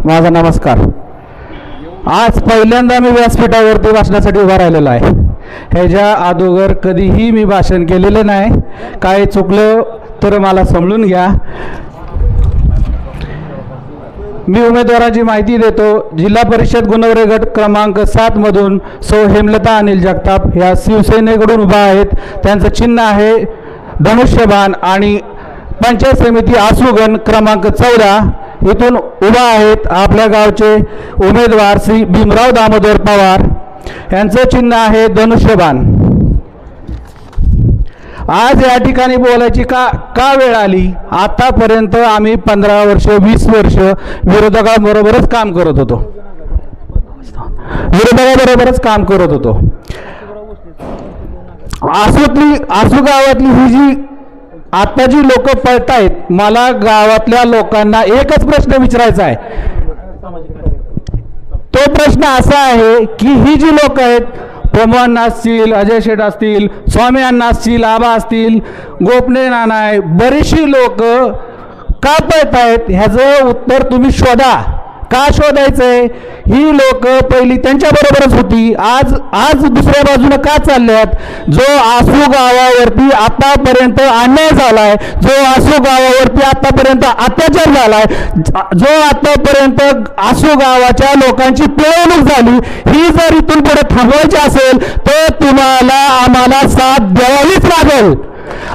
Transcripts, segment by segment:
माझा नमस्कार. आज पहिल्यांदा मी व्यासपीठावरती भाषणासाठी उभा राहिलेलो आहे. ह्याच्या अगोदर कधीही मी भाषण केलेलं नाही. काय चुकलं तर मला समजून घ्या. मी उमेदवाराची माहिती देतो. जिल्हा परिषद गुणवरे गट क्रमांक 7 मधून सौ हेमलता अनिल जगताप ह्या शिवसेनेकडून उभा आहेत. त्यांचं चिन्ह आहे धनुष्यबाण आणि पंचायत समिती आसुगण क्रमांक 14 इथून उभा आहेत आपल्या गावचे उमेदवार श्री भीमराव दामोदर पवार. यांचं चिन्ह आहे धनुष्यबाण. आज या ठिकाणी बोलायची का वेळ आली? आतापर्यंत आम्ही 15 वर्ष 20 वर्ष विरोधकाबरोबरच काम करत होतो. आसू गावातली ही जी आता जी लोक पळतायत, मला गावातल्या लोकांना एकच प्रश्न विचारायचा आहे. तो प्रश्न असा आहे की ही जी लोक आहेत, प्रमोद असतील, अजय शेठ असतील, स्वामी अण्णा असतील, आबा असतील, गोपने नाना आहे, बरीचशी लोक का पळतायत ह्याचं उत्तर तुम्ही शोधा. का शोधायचंय? ही लोक पहिली त्यांच्याबरोबरच होती, आज दुसऱ्या बाजूने का चालल्यात? जो आसू गावावरती आतापर्यंत अन्याय झालाय, जो आसू गावावरती आतापर्यंत अत्याचार झालाय, जो आतापर्यंत आसू गावाच्या लोकांची पिळवणूक झाली, ही जर इथून पुढे थांबवायची असेल तर तुम्हाला आम्हाला साथ द्यावीच लागेल.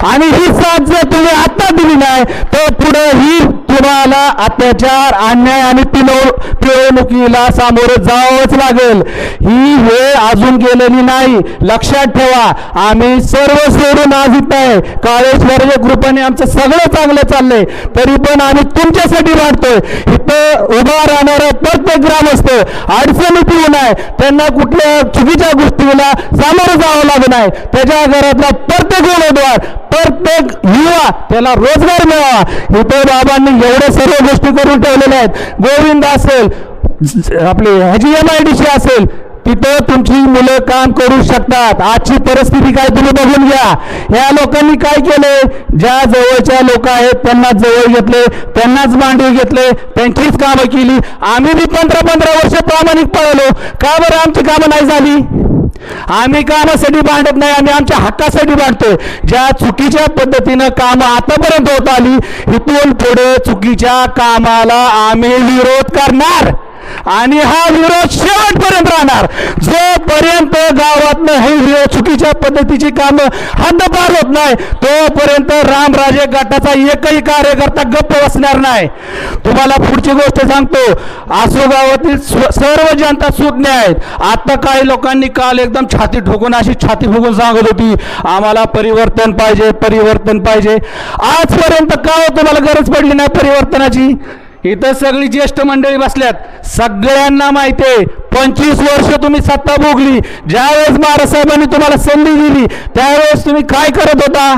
आणि ही साथ जर तुम्ही आता दिली नाही तर पुढे ही तुम्हाला अत्याचार, अन्याय आणि पिळवणुकीला सामोरं जावंच लागेल. ही वेळ अजून गेलेली नाही, लक्षात ठेवा. आम्ही सर्व सोडून आज इथं आहे. काळेश्वरच्या कृपेने आमचं सगळं चांगलं चाललंय, तरी पण आम्ही तुमच्यासाठी वाटतोय. इथं उभा राहणारा प्रत्येक ग्रामस्थ अडचणीत येऊ नये, त्यांना कुठल्या चुकीच्या गोष्टीला सामोरं जावं लागू नये. त्याच्या घरातला प्रत्येक उमेदवार, प्रत्येक युवा त्याला रोजगार मिळावा. इथं बाबांनी एवढ्या सर्व गोष्टी करून ठेवलेल्या आहेत. गोविंद असेल, आपली HMIDC असेल, तिथं तुमची मुलं काम करू शकतात. आजची परिस्थिती काय तुम्ही बघून घ्या. या लोकांनी काय केले? ज्या जवळच्या लोक आहेत त्यांना जवळ घेतले, त्यांनाच मांडवी घेतले, त्यांचीच कामं केली. आम्ही बी 15 वर्ष प्रामाणिक पळलो. का बरं आमची कामं नाही झाली? आम्ही कामासाठी भांडत नाही, आम्ही आमच्या हक्कासाठी भांडतोय. ज्या चुकीच्या पद्धतीनं कामं आतापर्यंत होत आली, इथून पुढे चुकीच्या कामाला आम्ही विरोध करणार आणि हा विरोध शेवटपर्यंत राहणार. जोपर्यंत गावातनं हे चुकीच्या पद्धतीची कामं हद्दपार होत नाही तोपर्यंत रामराजे गटाचा एकही कार्यकर्ता गप्प बसणार नाही. तुम्हाला पुढची गोष्ट सांगतो, आसू गावातील सर्व जनता सुज्ञ आहेत. आता काही लोकांनी काल एकदम छाती ठोकून सांगत होती आम्हाला परिवर्तन पाहिजे, परिवर्तन पाहिजे. आजपर्यंत का तुम्हाला गरज पडली नाही परिवर्तनाची? इथं सगळी ज्येष्ठ मंडळी बसल्यात, सगळ्यांना माहिती आहे 25 वर्ष तुम्ही सत्ता भोगली. ज्यावेळेस महाराजसाहेबांनी तुम्हाला संधी दिली त्यावेळेस तुम्ही काय करत होता?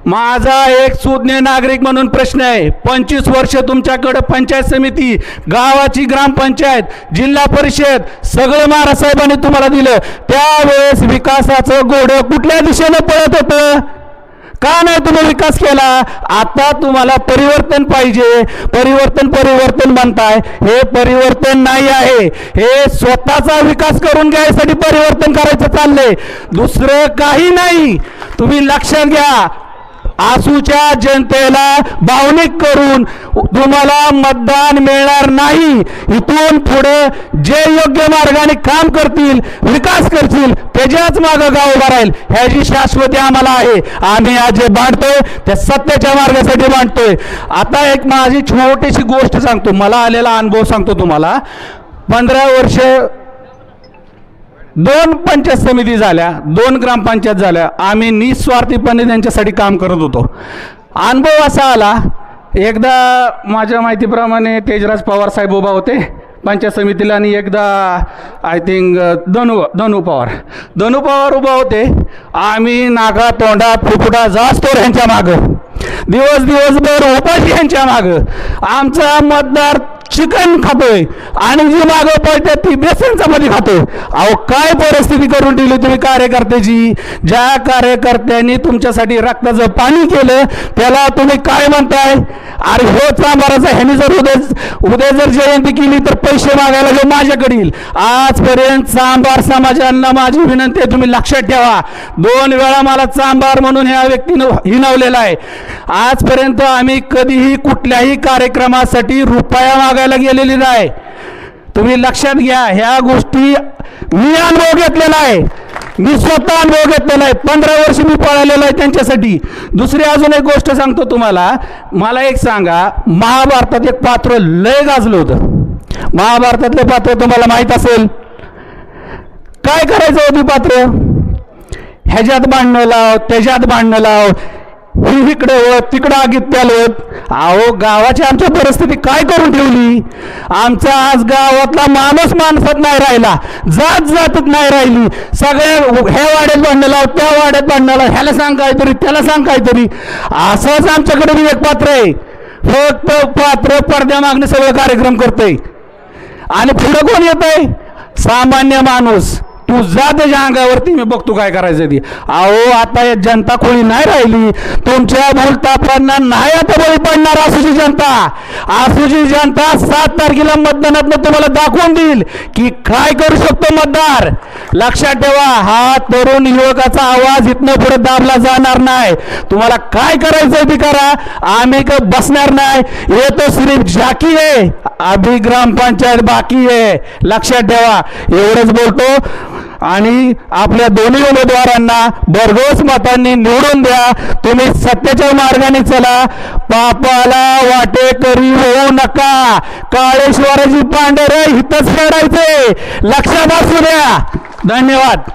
माझा एक सुज्ञ नागरिक म्हणून प्रश्न आहे. 25 वर्ष तुमच्याकडे पंचायत समिती, गावाची ग्रामपंचायत, जिल्हा परिषद सगळं महाराजसाहेबांनी तुम्हाला दिलं. त्यावेळेस विकासाचं घोडं कुठल्या दिशेनं पळत होतं? का नाही तुम्ही विकास केला? आता तुम्हाला परिवर्तन पाहिजे, परिवर्तन म्हणताय. हे परिवर्तन नाही आहे, हे स्वतःचा विकास करून घ्यायसाठी परिवर्तन करायचं चाललंय, दुसरं काही नाही. तुम्ही लक्षात घ्या. आसूच्या जनतेला भावनिक करून तुम्हाला मतदान मिळणार नाही. इथून पुढे जे योग्य मार्गाने काम करतील, विकास करतील, त्याच्याच मागं गाव उभा राहील. ह्याची शाश्वती आम्हाला आहे. आम्ही आज जे बांधतोय त्या सत्याच्या मार्गासाठी बांधतोय. आता एक माझी छोटीशी गोष्ट सांगतो, मला आलेला अनुभव सांगतो तुम्हाला. 15 वर्ष 2 पंचायत समिती झाल्या, 2 ग्रामपंचायत झाल्या. आम्ही निस्वार्थीपणे त्यांच्यासाठी काम करत होतो. अनुभव असा आला, एकदा माझ्या माहितीप्रमाणे तेजराज पवार साहेब उभा होते पंचायत समितीला आणि एकदा आय थिंक धनु पवार उभा होते. आम्ही नागा तोंडात फुफुटा जास्तोर यांच्या मागं, दिवसभर उपाशी यांच्या मागं. आमचा मतदार चिकन खातोय आणि जी मागं पळते ती बेसन चपाती खातोय. अहो काय परिस्थिती करून ठेवली तुम्ही कार्यकर्त्याची. ज्या कार्यकर्त्यांनी तुमच्यासाठी रक्ताचं पाणी केलं त्याला तुम्ही काय म्हणताय. अरे हो चांभाराचा ह्यानी जर उद्या जर जयंती केली तर पैसे मागायला घेऊन माझ्याकडे येईल. आजपर्यंत चांभार समाजांना माझी विनंती आहे तुम्ही लक्षात ठेवा. 2 वेळा मला चांभार म्हणून ह्या व्यक्तीनं हिणवलेला आहे. आजपर्यंत आम्ही कधीही कुठल्याही कार्यक्रमासाठी रुपया मागायला गेलेली नाही. तुम्ही लक्षात घ्या. ह्या गोष्टी मी अनुभव घेतलेला आहे. मी स्वतः अनुभव घेतलेला आहे. 15 वर्ष मी पळालेलो आहे त्यांच्यासाठी. दुसरी अजून एक गोष्ट सांगतो तुम्हाला. मला एक सांगा, महाभारतात एक पात्र लय गाजलं होतं. महाभारतातले पात्र तुम्हाला माहित असेल. काय करायचं होती पात्र. ह्याच्यात भांडणं लाव, त्याच्यात भांडणं लाव, ही इकडे होत तिकडं आगीत प्यालत. अहो गावाची आमच्या परिस्थिती काय करून ठेवली. आमचा आज गावातला माणूस माणसात नाही राहिला, जात जातच नाही राहिली. सगळे ह्या वाड्यात भांडणं लाव, त्या वाड्यात भांडणं लाव, ह्याला सांग काहीतरी, त्याला सांग काहीतरी. असंच आमच्याकडे मी एक पात्र आहे. फक्त पात्र पडद्या मागणे सगळं कार्यक्रम करतंय आणि पुढं कोण येतंय. सामान्य माणूस. तू जा त्याच्या अंगावरती, मी बघतो काय करायचं ती. अहो आता या जनता खोळी नाही राहिली. तुमच्या भूलतापांना नाही आता बळी पडणार आसूची जनता. आसूची जनता 7 तारखेला मतदानात तुम्हाला दाखवून देईल की काय करू शकतो मतदार. लक्षात ठेवा. हा तरुण युवकाचा आवाज इथनं पुढे दाबला जाणार नाही. तुम्हाला काय करायचं ते करा. आम्ही काय बसणार नाही. ये तो सिर्फ झाकी है, अभी ग्रामपंचायत बाकी है. लक्षात ठेवा. एवढंच बोलतो आणि आपल्या दोन्ही उमेदवारांना भरघोस मतांनी निवडून द्या. तुम्ही सत्याच्या मार्गाने चला. पापाला वाटेकरी होऊ नका. काळेश्वराची पांढरे हितच फेडायचे. लक्षात असू द्या. धन्यवाद.